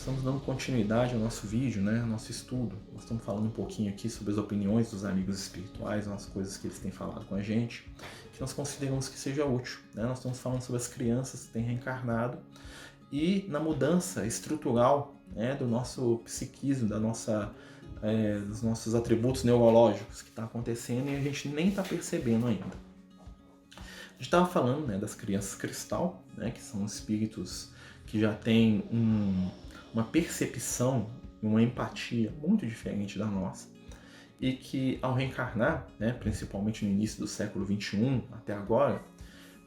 Estamos dando continuidade ao nosso vídeo, né, ao nosso estudo. Nós estamos falando um pouquinho aqui sobre as opiniões dos amigos espirituais, as coisas que eles têm falado com a gente, que nós consideramos que seja útil, né? Nós estamos falando sobre as crianças que têm reencarnado e na mudança estrutural, né, do nosso psiquismo, dos nossos atributos neurológicos que está acontecendo e a gente nem está percebendo ainda. A gente estava falando, né, das crianças cristal, né, que são espíritos que já têm uma percepção, uma empatia muito diferente da nossa e que ao reencarnar, né, principalmente no início do século XXI até agora,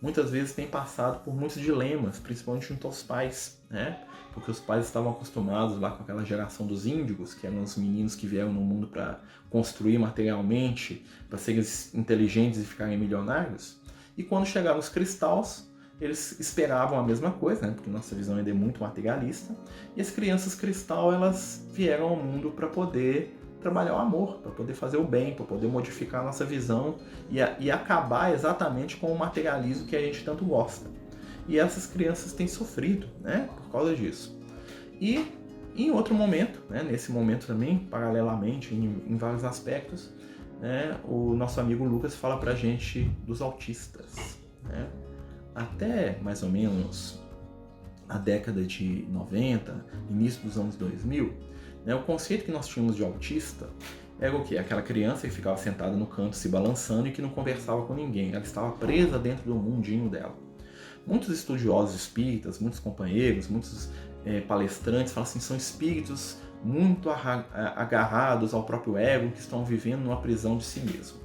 muitas vezes têm passado por muitos dilemas, principalmente junto aos pais, né? Porque os pais estavam acostumados lá com aquela geração dos índigos, que eram os meninos que vieram no mundo para construir materialmente, para serem inteligentes e ficarem milionários. E quando chegaram os cristais, eles esperavam a mesma coisa, né? Porque nossa visão ainda é muito materialista. E as crianças cristal, elas vieram ao mundo para poder trabalhar o amor, para poder fazer o bem, para poder modificar a nossa visão e acabar exatamente com o materialismo que a gente tanto gosta. E essas crianças têm sofrido, né, por causa disso. E em outro momento, né, nesse momento também, paralelamente, em vários aspectos, né, o nosso amigo Lucas fala pra gente dos autistas. Né? Até mais ou menos a década de 90, início dos anos 2000, né, o conceito que nós tínhamos de autista era o quê? Aquela criança que ficava sentada no canto se balançando e que não conversava com ninguém. Ela estava presa dentro do mundinho dela. Muitos estudiosos espíritas, muitos companheiros, muitos palestrantes falam assim, são espíritos muito agarrados ao próprio ego que estão vivendo numa prisão de si mesmo.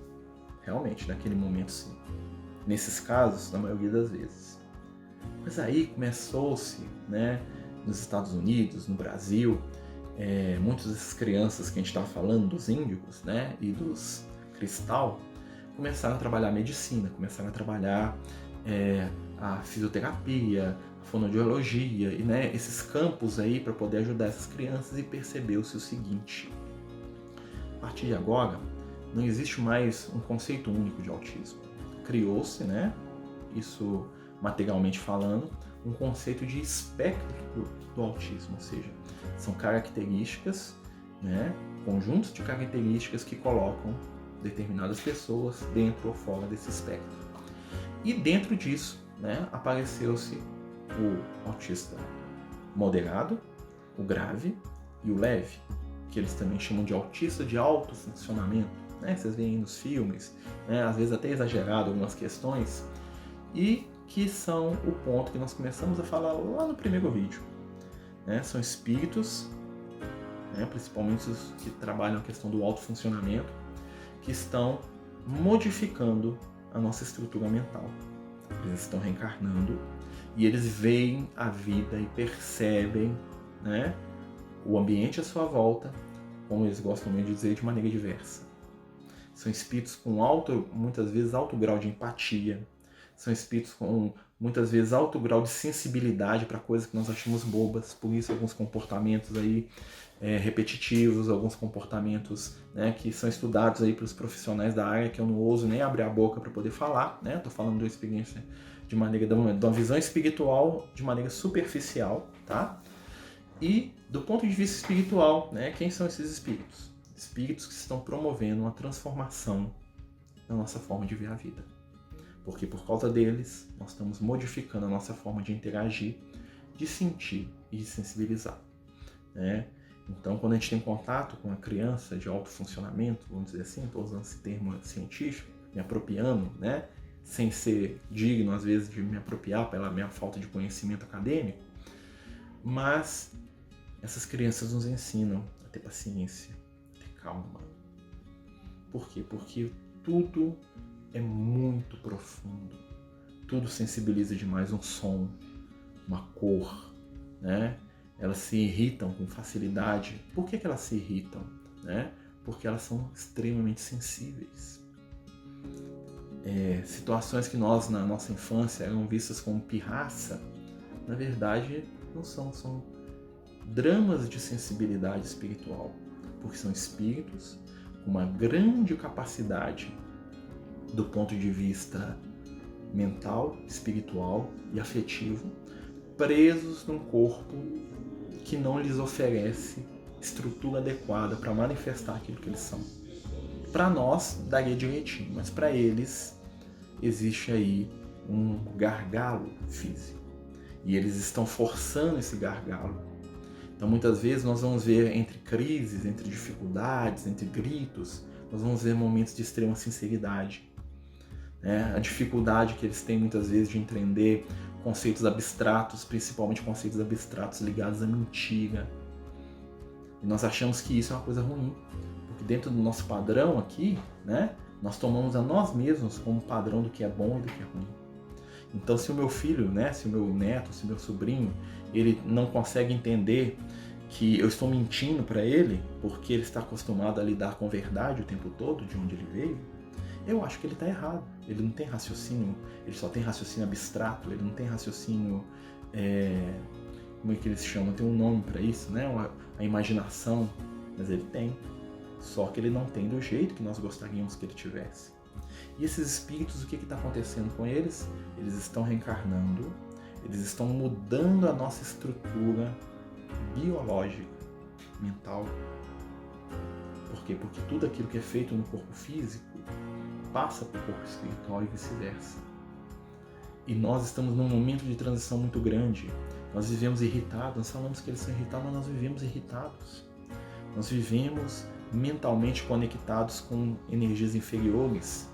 Realmente, naquele momento sim. Nesses casos, na maioria das vezes. Mas aí começou-se, né, nos Estados Unidos, no Brasil, muitas dessas crianças que a gente estava falando, dos índigos, né, e dos cristal, começaram a trabalhar medicina, começaram a trabalhar a fisioterapia, a fonoaudiologia, e né, esses campos aí para poder ajudar essas crianças e percebeu-se o seguinte: a partir de agora, não existe mais um conceito único de autismo. Criou-se, né, isso materialmente falando, um conceito de espectro do autismo, ou seja, são características, né, conjuntos de características que colocam determinadas pessoas dentro ou fora desse espectro. E dentro disso, né, apareceu-se o autista moderado, o grave e o leve, que eles também chamam de autista de alto funcionamento. Né? Vocês veem nos filmes, né, às vezes até exagerado algumas questões, e que são o ponto que nós começamos a falar lá no primeiro vídeo. Né? São espíritos, né, principalmente os que trabalham a questão do alto funcionamento, que estão modificando a nossa estrutura mental. Eles estão reencarnando e eles veem a vida e percebem, né, o ambiente à sua volta, como eles gostam de dizer, de maneira diversa. São espíritos com muitas vezes alto grau de empatia, são espíritos com muitas vezes alto grau de sensibilidade para coisas que nós achamos bobas, por isso alguns comportamentos aí repetitivos, alguns comportamentos, né, que são estudados aí pelos profissionais da área, que eu não ouso nem abrir a boca para poder falar, né? Estou falando de uma experiência de uma visão espiritual de maneira superficial, tá? E do ponto de vista espiritual, né, quem são esses espíritos? Espíritos que estão promovendo uma transformação na nossa forma de ver a vida. Porque por causa deles, nós estamos modificando a nossa forma de interagir, de sentir e de sensibilizar. Né? Então, quando a gente tem contato com uma criança de alto funcionamento, vamos dizer assim, estou usando esse termo científico, me apropriando, né? Sem ser digno, às vezes, de me apropriar pela minha falta de conhecimento acadêmico, mas essas crianças nos ensinam a ter paciência, a ter calma. Por quê? Porque tudo é muito profundo. Tudo sensibiliza demais um som, uma cor, né? Elas se irritam com facilidade. Por que elas se irritam? Né? Porque elas são extremamente sensíveis. Situações que nós, na nossa infância, eram vistas como pirraça, na verdade, não são. São dramas de sensibilidade espiritual. Porque são espíritos com uma grande capacidade do ponto de vista mental, espiritual e afetivo, presos num corpo que não lhes oferece estrutura adequada para manifestar aquilo que eles são. Para nós, daria direitinho, mas para eles existe aí um gargalo físico. E eles estão forçando esse gargalo. Então, muitas vezes, nós vamos ver entre crises, entre dificuldades, entre gritos, nós vamos ver momentos de extrema sinceridade. A dificuldade que eles têm, muitas vezes, de entender conceitos abstratos, principalmente conceitos abstratos ligados à mentira. E nós achamos que isso é uma coisa ruim, porque dentro do nosso padrão aqui, nós tomamos a nós mesmos como padrão do que é bom e do que é ruim. Então, se o meu filho, se o meu neto, se o meu sobrinho, ele não consegue entender que eu estou mentindo para ele, porque ele está acostumado a lidar com verdade o tempo todo, de onde ele veio, eu acho que ele está errado. Ele não tem raciocínio, ele só tem raciocínio abstrato, ele não tem raciocínio, como é que eles chamam? Tem um nome para isso, a imaginação, mas ele tem. Só que ele não tem do jeito que nós gostaríamos que ele tivesse. E esses espíritos, o que está acontecendo com eles? Eles estão reencarnando, eles estão mudando a nossa estrutura biológica, mental. Por quê? Porque tudo aquilo que é feito no corpo físico passa para o corpo espiritual e vice-versa. E nós estamos num momento de transição muito grande. Nós vivemos irritados, nós falamos que eles são irritados, mas nós vivemos irritados. Nós vivemos mentalmente conectados com energias inferiores.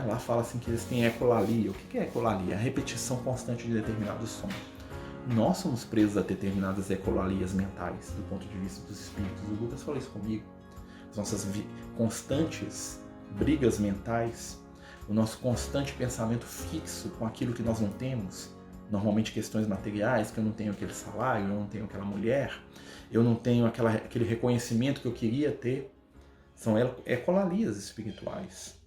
Lá fala assim que eles têm ecolalia. O que é ecolalia? A repetição constante de determinados sons. Nós somos presos a determinadas ecolalias mentais, do ponto de vista dos espíritos. O Lucas falou isso comigo. As nossas constantes brigas mentais, o nosso constante pensamento fixo com aquilo que nós não temos, normalmente questões materiais, que eu não tenho aquele salário, eu não tenho aquela mulher, eu não tenho aquele reconhecimento que eu queria ter, são ecolalias espirituais.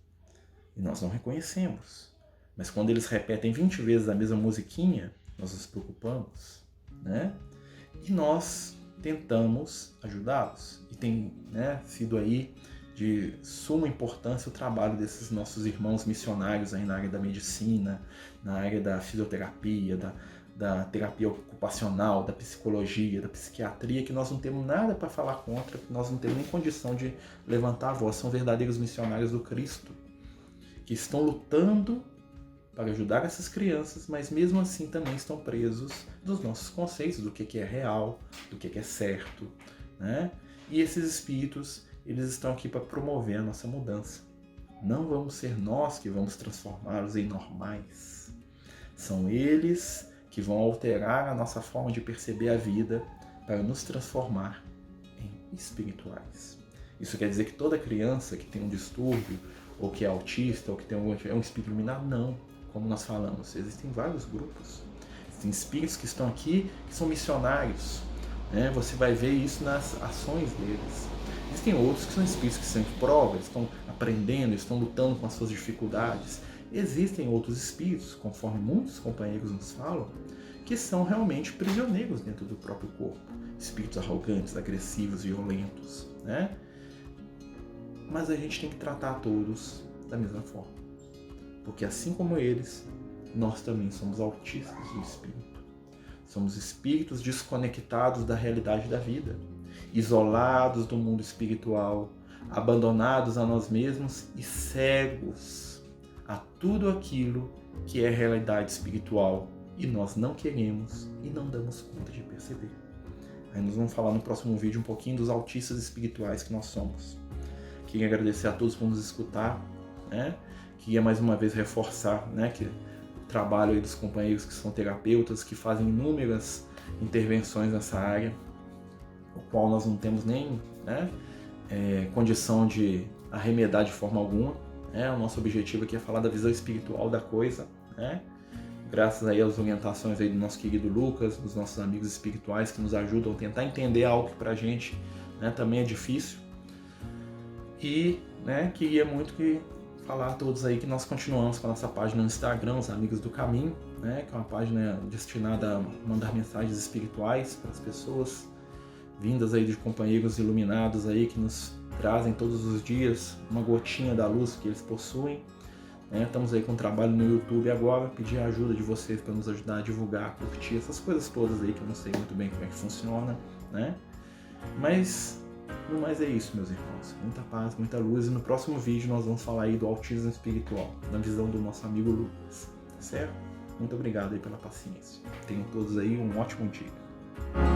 E nós não reconhecemos. Mas quando eles repetem 20 vezes a mesma musiquinha, nós nos preocupamos, E nós tentamos ajudá-los. E tem sido aí de suma importância o trabalho desses nossos irmãos missionários aí na área da medicina, na área da fisioterapia, da terapia ocupacional, da psicologia, da psiquiatria, que nós não temos nada para falar contra, que nós não temos nem condição de levantar a voz. São verdadeiros missionários do Cristo, que estão lutando para ajudar essas crianças, mas mesmo assim também estão presos dos nossos conceitos, do que é real, do que é certo, E esses espíritos, eles estão aqui para promover a nossa mudança. Não vamos ser nós que vamos transformá-los em normais. São eles que vão alterar a nossa forma de perceber a vida para nos transformar em espirituais. Isso quer dizer que toda criança que tem um distúrbio, ou que é autista, ou que tem um espírito iluminado, não. Como nós falamos, existem vários grupos. Existem espíritos que estão aqui, que são missionários. Você vai ver isso nas ações deles. Existem outros que são espíritos que estão em prova, estão aprendendo, estão lutando com as suas dificuldades. Existem outros espíritos, conforme muitos companheiros nos falam, que são realmente prisioneiros dentro do próprio corpo. Espíritos arrogantes, agressivos, violentos, Mas a gente tem que tratar todos da mesma forma. Porque assim como eles, nós também somos autistas do espírito. Somos espíritos desconectados da realidade da vida, isolados do mundo espiritual, abandonados a nós mesmos e cegos a tudo aquilo que é realidade espiritual, e nós não queremos e não damos conta de perceber. Aí nós vamos falar no próximo vídeo um pouquinho dos autistas espirituais que nós somos. Queria agradecer a todos por nos escutar, Queria mais uma vez reforçar, que o trabalho aí dos companheiros que são terapeutas, que fazem inúmeras intervenções nessa área, o qual nós não temos nem condição de arremedar de forma alguma. O nosso objetivo aqui é falar da visão espiritual da coisa, graças aí às orientações aí do nosso querido Lucas, dos nossos amigos espirituais que nos ajudam a tentar entender algo que pra gente também é difícil. E queria muito falar a todos aí que nós continuamos com a nossa página no Instagram, os Amigos do Caminho, que é uma página destinada a mandar mensagens espirituais para as pessoas, vindas aí de companheiros iluminados aí que nos trazem todos os dias uma gotinha da luz que eles possuem, né? Estamos aí com trabalho no YouTube agora, pedir a ajuda de vocês para nos ajudar a divulgar, curtir, essas coisas todas aí que eu não sei muito bem como é que funciona, né? Mas, no mais é isso, meus irmãos. Muita paz, muita luz, e no próximo vídeo nós vamos falar aí do autismo espiritual, na visão do nosso amigo Lucas, certo? Muito obrigado aí pela paciência. Tenham todos aí um ótimo dia.